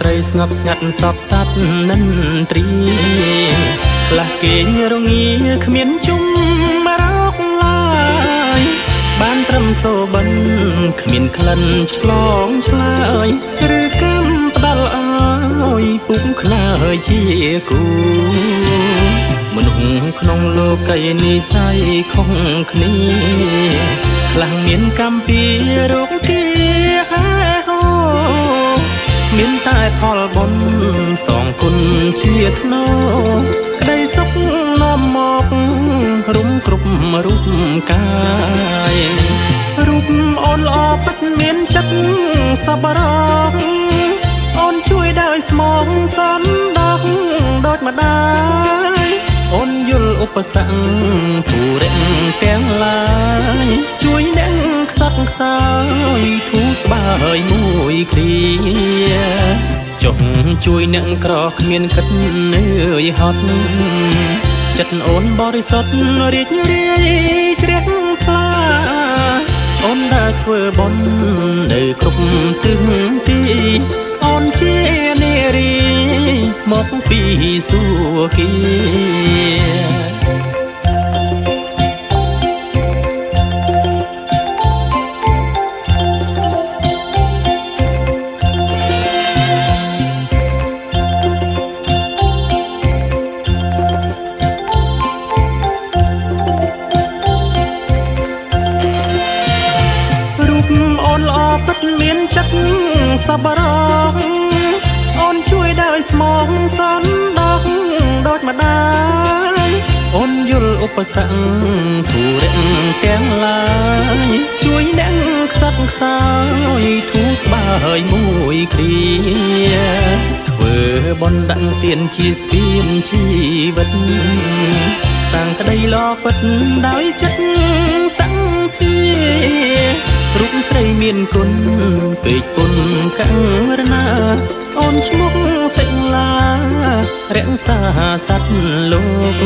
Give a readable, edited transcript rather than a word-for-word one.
ត្រីស្ងប់ស្ងាត់សពសัตว์និនទ្រីខ្លះគេរងាគ្មានជុំមករកឡើយបានត្រឹមសូបិនគ្មានក្លិនឆ្លងឆ្លើយឬកម្មផ្ដាល់ឲ្យពុកខ្នើយជាគូមនុស្សក្នុងលោកីនិស័យខុសគ្នាខ្លះមានកម្មពីរោគគាហែហោមានតែផលបុណ្យសងគុណជាធ្នូក្តីសុខនាំមករុំគ្រប់រូបកាយរូបអូនល្អពិតមានចិត្តសប្បុរសអូនជួយដោយស្មោះសរដោះដូចម្ដាយអូនយល់ឧបសគ្គធុរៈទាំងឡាយជួយអ្នកខ្សត់ខ្សោយធូរស្បើយមួយគ្រាចុះជួយអ្នកក្រគ្មានគិតនឿយហត់ចិត្តអូនបរិសុទ្ធរីករាយជ្រះថ្លាអូនដែលធ្វើបុណ្យនៅគ្រប់ទិសទីអូនជានារីមកពីសួគ៌មានចិត្តសប្បុរសអូនជួយដោយស្មោះសរដោះដូចម្ដាយអូនយល់ឧបសគ្គធុរៈទាំងឡាយជួយអ្នកខ្សត់ខ្សោយធូរស្បើយមួយគ្រាធ្វើបុណ្យដាក់ទានជាស្ពានជីវិតសាងក្តីល្អពិតដោយចិត្តសង្ឃារូបស្រីមានគុណពេកពុនករណាអូនឈ្មោះសិលារក្សាសត្វលោក